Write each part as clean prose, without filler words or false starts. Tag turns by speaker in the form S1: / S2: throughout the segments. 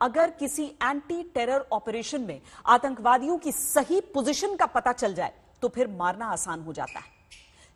S1: अगर किसी anti terror operation में आतंकवादियों की सही पोजीशन का पता चल जाए तो फिर मारना आसान हो जाता है।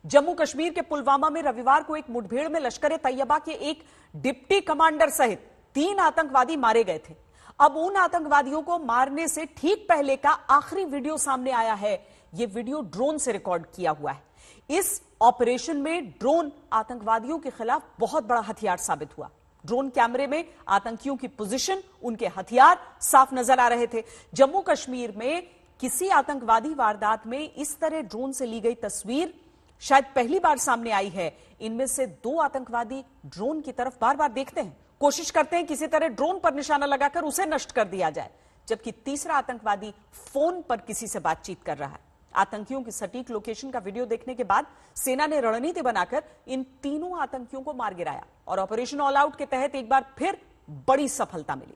S1: जम्मू कश्मीर के पुलवामा में रविवार को एक मुठभेड़ में लश्कर-ए-तैयबा के एक डिप्टी कमांडर सहित 3 आतंकवादी मारे गए थे। अब उन आतंकवादियों को मारने से ठीक पहले का आखिरी वीडियो सामने आया है। यह वीडियो ड्रोन से रिकॉर्ड किया हुआ है। इस ऑपरेशन में ड्रोन आतंकवादियों के खिलाफ बहुत बड़ा हथियार साबित हुआ। ड्रोन कैमरे में आतंकियों की पोजीशन, उनके हथियार साफ नजर आ रहे थे। जम्मू कश्मीर में किसी आतंकवादी वारदात में इस तरह ड्रोन से ली गई तस्वीर शायद पहली बार सामने आई है। इनमें से 2 आतंकवादी ड्रोन की तरफ बार बार देखते हैं, कोशिश करते हैं किसी तरह ड्रोन पर निशाना लगाकर उसे नष्ट कर दिया जाए, जबकि तीसरा आतंकवादी फोन पर किसी से बातचीत कर रहा है। आतंकियों की सटीक लोकेशन का वीडियो देखने के बाद सेना ने रणनीति बनाकर इन तीनों आतंकियों को मार गिराया और ऑपरेशन ऑल आउट के तहत एक बार फिर बड़ी सफलता मिली।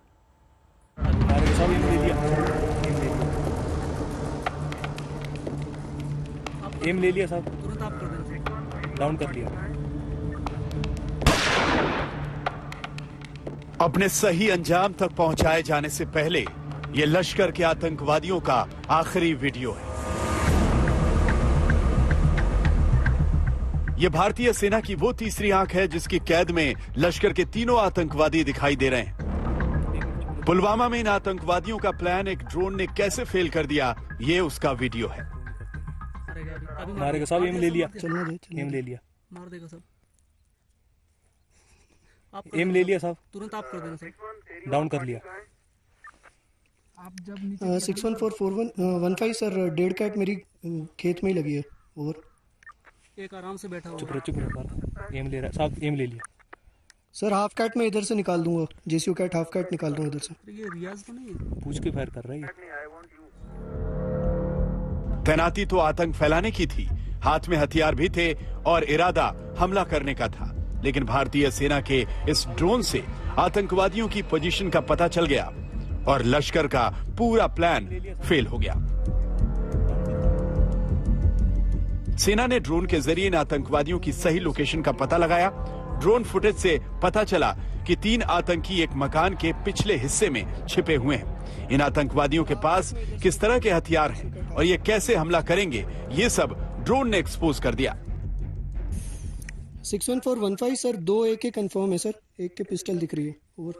S2: एम ले लिया साहब, तुरंत आप कर दें, डाउन कर लिया।
S3: अपने सही अंजाम तक पहुंचाए जाने से पहले यह लश्कर के आतंकवादियों का आखिरी वीडियो है। यह भारतीय सेना की वो तीसरी आंख है जिसकी कैद में लश्कर के तीनों आतंकवादी दिखाई दे रहे हैं। पुलवामा में इन आतंकवादियों का प्लान एक ड्रोन ने कैसे फेल कर दिया, ये उसका वीडियो है।
S2: मारेगा साहब, एम ले लिया, एम ले लिया,
S4: मार देगा साहब,
S2: एम ले लिया साहब,
S4: तुरंत आप कर देना साहब,
S2: डाउन कर लिया।
S4: आप जब
S5: 614415 सर, डेढ़ कैट मेरी खेत में ही लगी है। और
S4: एक आराम से बैठा
S2: चुप रहो, एम ले रहा साहब, एम ले लिया
S5: सर। हाफ कैट में इधर से निकाल दूंगा, जेसीयू कैट हाफ कैट निकाल रहा हूँ इधर से।
S4: ये रियाज तो नहीं है,
S2: पूछ के फायर कर रहा है।
S3: तैनाती तो आतंक फैलाने की थी, हाथ में हथियार भी थे और इरादा हमला करने का था, लेकिन भारतीय सेना के इस ड्रोन से आतंकवादियों की पोजीशन का पता चल गया और लश्कर का पूरा प्लान फेल हो गया। सेना ने ड्रोन के जरिए इन आतंकवादियों की सही लोकेशन का पता लगाया। ड्रोन फुटेज से पता चला कि 3 आतंकी एक मकान के पिछले हिस्से में छिपे हुए हैं। इन आतंकवादियों के पास किस तरह के हथियार हैं और ये कैसे हमला करेंगे, ये सब ड्रोन ने एक्सपोज कर दिया।
S5: 61415 सर, 2 AK कंफर्म है सर, एक के पिस्टल दिख रही है। ओवर।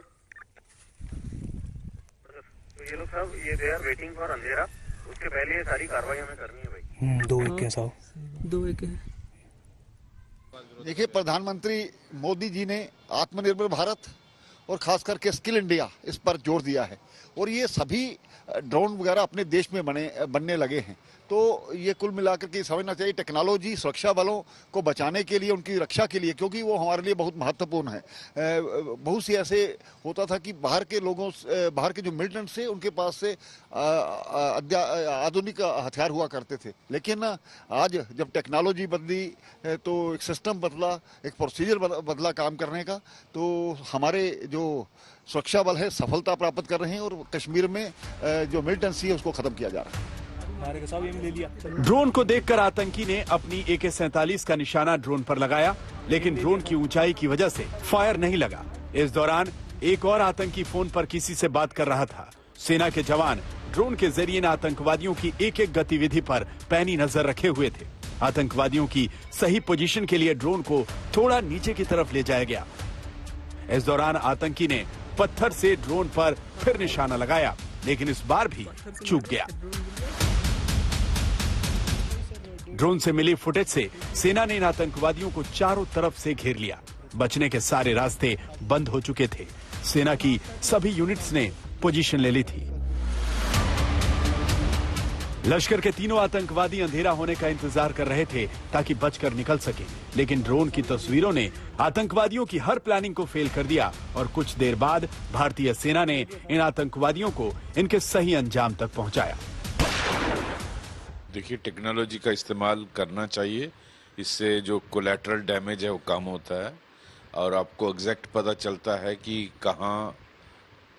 S6: ये लोग सब ये दे आर वेटिंग फॉर अंधेरा, उसके पहले ये सारी कार्रवाई हमें करनी है भाई।
S2: 2 AK साहब,
S4: 2 AK।
S7: देखिए, प्रधानमंत्री मोदी जी ने आत्मनिर्भर भारत और खास करके स्किल इंडिया इस पर जोर दिया है और ये सभी ड्रोन वगैरह अपने देश में बनने लगे हैं। तो ये कुल मिलाकर के समझना चाहिए टेक्नोलॉजी सुरक्षा बलों को बचाने के लिए, उनकी रक्षा के लिए, क्योंकि वो हमारे लिए बहुत महत्वपूर्ण है। बहुत सी ऐसे होता था कि बाहर के लोगों, बाहर के जो मिलिटेंट्स थे उनके पास से आधुनिक हथियार हुआ करते थे, लेकिन आज जब टेक्नोलॉजी बदली तो एक सिस्टम बदला, एक प्रोसीजर बदला काम करने का, तो हमारे जो सुरक्षा बल है सफलता प्राप्त कर रहे हैं और कश्मीर में जो मिलिटेंसी है उसको खत्म किया जा रहा है।
S3: ड्रोन को देखकर आतंकी ने अपनी AK-47 का निशाना ड्रोन पर लगाया, लेकिन ड्रोन की ऊंचाई की वजह से फायर नहीं लगा। इस दौरान एक और आतंकी फोन पर किसी से बात कर रहा था। सेना के जवान ड्रोन के जरिए इन आतंकवादियों की एक-एक गतिविधि पर पैनी नजर रखे हुए थे। आतंकवादियों की सही पोजीशन के लिए ड्रोन को थोड़ा नीचे की तरफ ले जाया गया। इस दौरान आतंकी ने पत्थर से ड्रोन पर फिर निशाना लगाया, लेकिन इस बार भी चूक गया। ड्रोन से मिली फुटेज से सेना ने इन आतंकवादियों को चारों तरफ से घेर लिया। बचने के सारे रास्ते बंद हो चुके थे। सेना की सभी यूनिट्स ने पोजीशन ले ली थी। लश्कर के तीनों आतंकवादी अंधेरा होने का इंतजार कर रहे थे ताकि बचकर निकल सके, लेकिन ड्रोन की तस्वीरों ने आतंकवादियों की हर प्लानिंग को फेल कर दिया और कुछ देर बाद भारतीय सेना ने इन आतंकवादियों को इनके सही अंजाम तक पहुंचाया।
S8: देखिए, टेक्नोलॉजी का इस्तेमाल करना चाहिए, इससे जो कोलैटरल डैमेज है वो कम होता है और आपको एग्जैक्ट पता चलता है कि कहाँ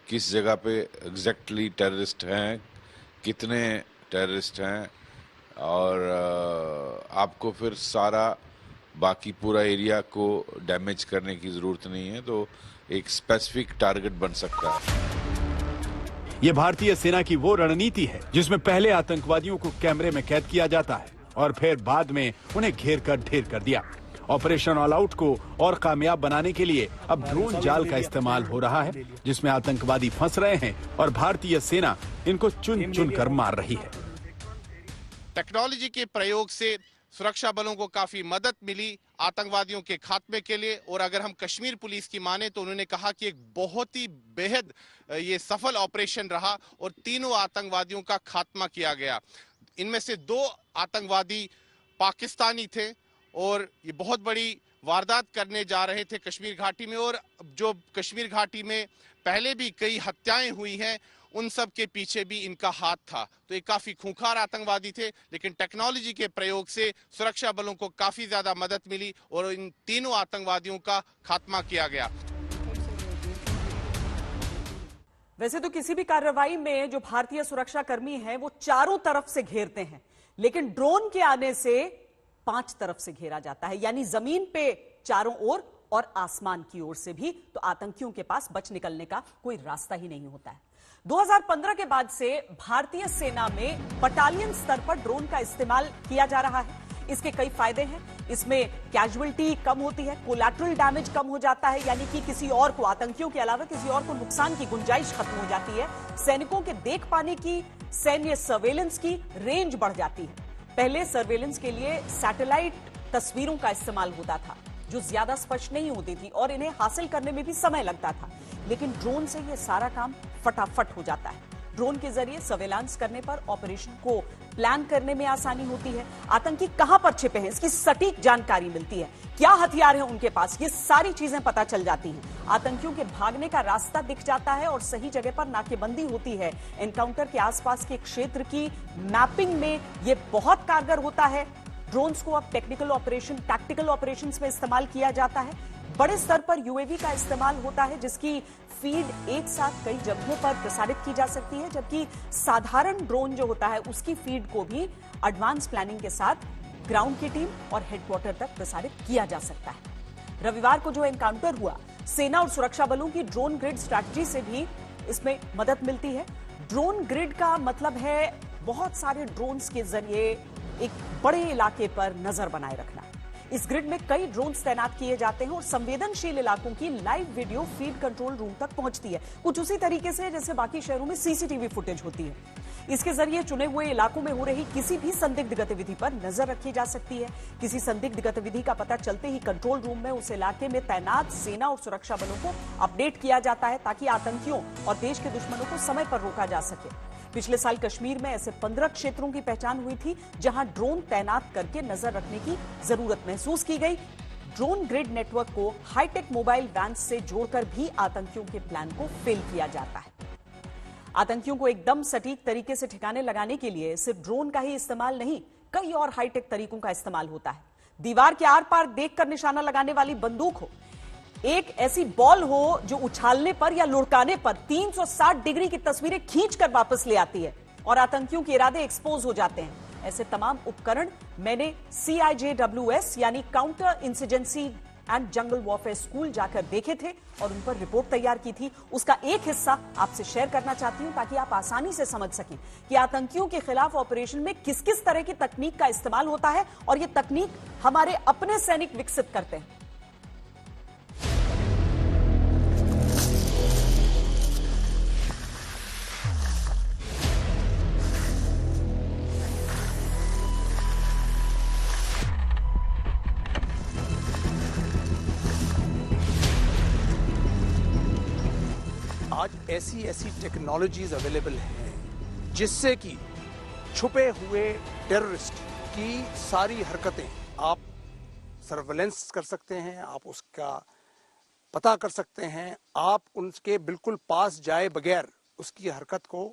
S8: किस जगह पे एग्जैक्टली टेररिस्ट हैं, कितने टेररिस्ट हैं, और आपको फिर सारा बाकी पूरा एरिया को डैमेज करने की ज़रूरत नहीं है, तो एक स्पेसिफिक टारगेट बन सकता है।
S3: ये भारतीय सेना की वो रणनीति है जिसमें पहले आतंकवादियों को कैमरे में कैद किया जाता है और फिर बाद में उन्हें घेर कर ढेर कर दिया। ऑपरेशन ऑल आउट को और कामयाब बनाने के लिए अब ड्रोन जाल का इस्तेमाल हो रहा है, जिसमें आतंकवादी फंस रहे हैं और भारतीय सेना इनको चुन चुन कर मार रही है।
S9: टेक्नोलॉजी के प्रयोग से सुरक्षा बलों को काफी मदद मिली आतंकवादियों के खात्मे के लिए। और अगर हम कश्मीर पुलिस की माने तो उन्होंने कहा कि एक बहुत ही बेहद ये सफल ऑपरेशन रहा और तीनों आतंकवादियों का खात्मा किया गया। इनमें से 2 आतंकवादी पाकिस्तानी थे और ये बहुत बड़ी वारदात करने जा रहे थे कश्मीर घाटी में। और जो कश्मीर घाटी में पहले भी कई हत्याएं हुई हैं, उन सब के पीछे भी इनका हाथ था। तो ये काफी खूंखार आतंकवादी थे, लेकिन टेक्नोलॉजी के प्रयोग से सुरक्षा बलों को काफी ज्यादा मदद मिली और इन तीनों आतंकवादियों का खात्मा किया गया।
S1: वैसे तो किसी भी कार्रवाई में जो भारतीय सुरक्षा कर्मी हैं वो चारों तरफ से घेरते हैं, लेकिन ड्रोन के आने से 5 तरफ से घेरा जाता है, यानी जमीन पे चारों ओर और आसमान की ओर से भी। तो आतंकियों के पास बच निकलने का कोई रास्ता ही नहीं होता है। 2015 के बाद से भारतीय सेना में बटालियन स्तर पर ड्रोन का इस्तेमाल किया जा रहा है। इसके कई फायदे हैं। इसमें कैजुअलिटी कम होती है, कोलैटरल डैमेज कम हो जाता है, यानी कि किसी और को, आतंकियों के अलावा किसी और को नुकसान की गुंजाइश खत्म हो जाती है। सैनिकों के देख पाने की, सैन्य सर्वेलेंस की रेंज बढ़ जाती है। पहले सर्वेलेंस के लिए सैटेलाइट तस्वीरों का इस्तेमाल होता था जो ज्यादा स्पष्ट नहीं होती थी और इन्हें हासिल करने में भी समय लगता था, लेकिन ड्रोन से यह सारा काम फटाफट हो जाता है। ड्रोन के जरिए सर्वेलांस करने पर ऑपरेशन को प्लान करने में आसानी होती है। आतंकी कहां पर छिपे हैं इसकी सटीक जानकारी मिलती है, क्या हथियार है उनके पास, ये सारी चीजें पता चल जाती हैं। आतंकियों के भागने का रास्ता दिख जाता है और सही जगह पर नाकेबंदी होती है। एनकाउंटर के आसपास के क्षेत्र की मैपिंग में यह बहुत कारगर होता है। ड्रोन्स को अब टेक्निकल ऑपरेशन, टैक्टिकल ऑपरेशंस में इस्तेमाल किया जाता है। बड़े स्तर पर यूएवी का इस्तेमाल होता है जिसकी फीड एक साथ कई जगहों पर प्रसारित की जा सकती है, जबकि साधारण ड्रोन जो होता है उसकी फीड को भी एडवांस प्लानिंग के साथ ग्राउंड की टीम और हेडक्वार्टर तक प्रसारित किया जा सकता है। रविवार को जो एनकाउंटर हुआ, सेना और सुरक्षा बलों की ड्रोन ग्रिड स्ट्रैटेजी से भी इसमें मदद मिलती है। ड्रोन ग्रिड का मतलब है बहुत सारे ड्रोन्स के जरिए एक बड़े इलाके पर नजर बनाए रखना। इस ग्रिड में कई ड्रोन्स तैनात किए जाते हैं और संवेदनशील इलाकों की live video feed control room तक पहुंचती है, कुछ उसी तरीके से जैसे बाकी शहरों में सीसीटीवी फुटेज होती है। इसके जरिए चुने हुए इलाकों में हो रही किसी भी संदिग्ध गतिविधि पर नजर रखी जा सकती है। किसी संदिग्ध गतिविधि का पता चलते ही कंट्रोल रूम में उस इलाके में तैनात सेना और सुरक्षा बलों को अपडेट किया जाता है ताकि आतंकियों और देश के दुश्मनों को समय पर रोका जा सके। पिछले साल कश्मीर में ऐसे 15 क्षेत्रों की पहचान हुई थी जहां ड्रोन तैनात करके नजर रखने की जरूरत महसूस की गई। ड्रोन ग्रिड नेटवर्क को हाईटेक मोबाइल वैन से जोड़कर भी आतंकियों के प्लान को फेल किया जाता है। आतंकियों को एकदम सटीक तरीके से ठिकाने लगाने के लिए सिर्फ ड्रोन का ही इस्तेमाल नहीं, कई और हाईटेक तरीकों का इस्तेमाल होता है। दीवार के आर पार देखकर निशाना लगाने वाली बंदूक हो, एक ऐसी बॉल हो जो उछालने पर या लुढ़काने पर 360 डिग्री की तस्वीरें खींचकर वापस ले आती है और आतंकियों के इरादे एक्सपोज हो जाते हैं। ऐसे तमाम उपकरण मैंने CIJWS यानी counter insurgency and jungle warfare school जाकर देखे थे और उन पर रिपोर्ट तैयार की थी। उसका एक हिस्सा आपसे शेयर करना चाहती हूं ताकि आप आसानी से समझ सकें कि आतंकियों के खिलाफ ऑपरेशन में किस किस तरह की तकनीक का इस्तेमाल होता है और यह तकनीक हमारे अपने सैनिक विकसित करते हैं।
S10: आज ऐसी टेक्नोलॉजीज अवेलेबल हैं जिससे कि छुपे हुए टेररिस्ट की सारी हरकतें आप सर्वेलेंस कर सकते हैं, आप उसका पता कर सकते हैं, आप उनके बिल्कुल पास जाए बगैर उसकी हरकत को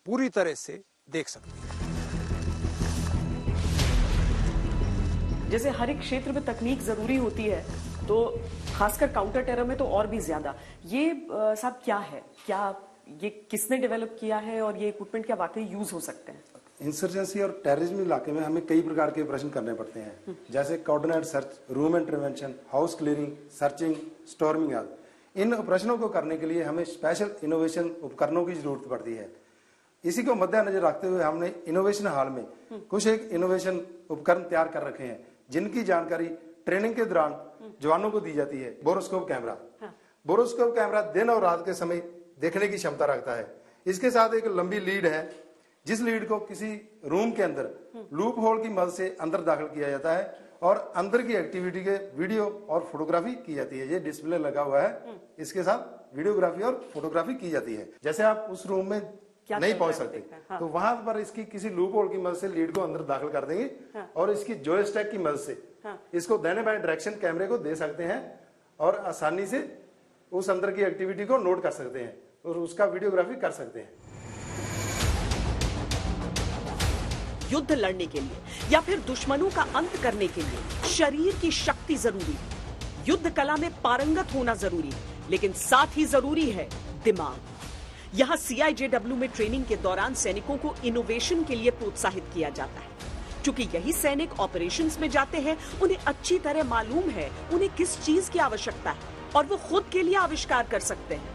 S10: पूरी तरह से देख सकते हैं।
S1: जैसे हर एक क्षेत्र में तकनीक जरूरी होती है, तो खासकर काउंटर टेरर में तो और भी ज्यादा। ये साहब क्या है, क्या ये किसने डेवलप किया है और ये इक्विपमेंट क्या वाकई यूज हो सकते हैं?
S11: इंसर्जेंसी और टेररिज्म इलाके में हमें कई प्रकार के ऑपरेशन करने पड़ते हैं, जैसे coordinate search, room intervention, house clearing, searching, storming आदि। इन ऑपरेशनों को करने के लिए हमें स्पेशल इनोवेशन उपकरणों की जरूरत पड़ती है। इसी को मद्देनजर रखते हुए हमने इनोवेशन हॉल में कुछ एक इनोवेशन उपकरण तैयार कर रखे हैं, जिनकी जानकारी ट्रेनिंग के दौरान जवानों को दी जाती है। बोरोस्कोप कैमरा, बोरोस्कोप कैमरा दिन और रात के समय देखने की क्षमता रखता है। इसके साथ एक लंबी लीड है, जिस लीड को किसी रूम के अंदर लूप होल की मदद से अंदर दाखिल किया जाता है और अंदर की एक्टिविटी के वीडियो और फोटोग्राफी की जाती है। ये डिस्प्ले लगा हुआ है, इसके साथ वीडियोग्राफी और फोटोग्राफी की जाती है। जैसे आप उस रूम में नहीं पहुंच सकते, तो वहां पर इसकी किसी लूप होल की मदद से लीड को अंदर दाखिल कर देंगे और इसकी जॉयस्टिक की मदद से इसको दाहिने बाएं डायरेक्शन कैमरे को दे सकते हैं और आसानी से उस अंदर की एक्टिविटी को नोट कर सकते हैं और उसका वीडियोग्राफी कर सकते हैं।
S1: युद्ध लड़ने के लिए या फिर दुश्मनों का अंत करने के लिए शरीर की शक्ति जरूरी है। युद्ध कला में पारंगत होना जरूरी है, लेकिन साथ ही जरूरी है दिमाग। यहां CIJW में ट्रेनिंग के दौरान सैनिकों को इनोवेशन के लिए प्रोत्साहित किया जाता है। क्योंकि यही सैनिक ऑपरेशंस में जाते हैं, उन्हें अच्छी तरह मालूम है उन्हें किस चीज की आवश्यकता है और वो खुद के लिए आविष्कार कर सकते हैं।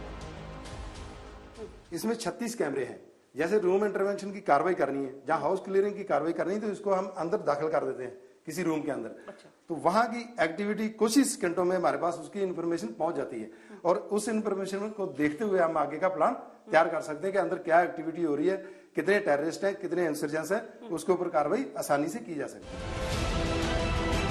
S11: इसमें 36 कैमरे हैं। जैसे रूम इंटरवेंशन की कार्रवाई करनी है, जहां हाउस क्लियरिंग की कार्रवाई करनी है, तो इसको हम अंदर दाखिल कर देते हैं किसी रूम के अंदर। तो वहां की एक्टिविटी कुछ ही सेकंडों में हमारे पास उसकी इंफॉर्मेशन पहुंच जाती है और उस इंफॉर्मेशन को देखते हुए हम आगे का प्लान तैयार कर सकते हैं कि अंदर क्या एक्टिविटी हो रही है, कितने टेररिस्ट हैं, कितने इंसर्जेंट्स हैं, उसके ऊपर कार्रवाई आसानी से की जा सकती है।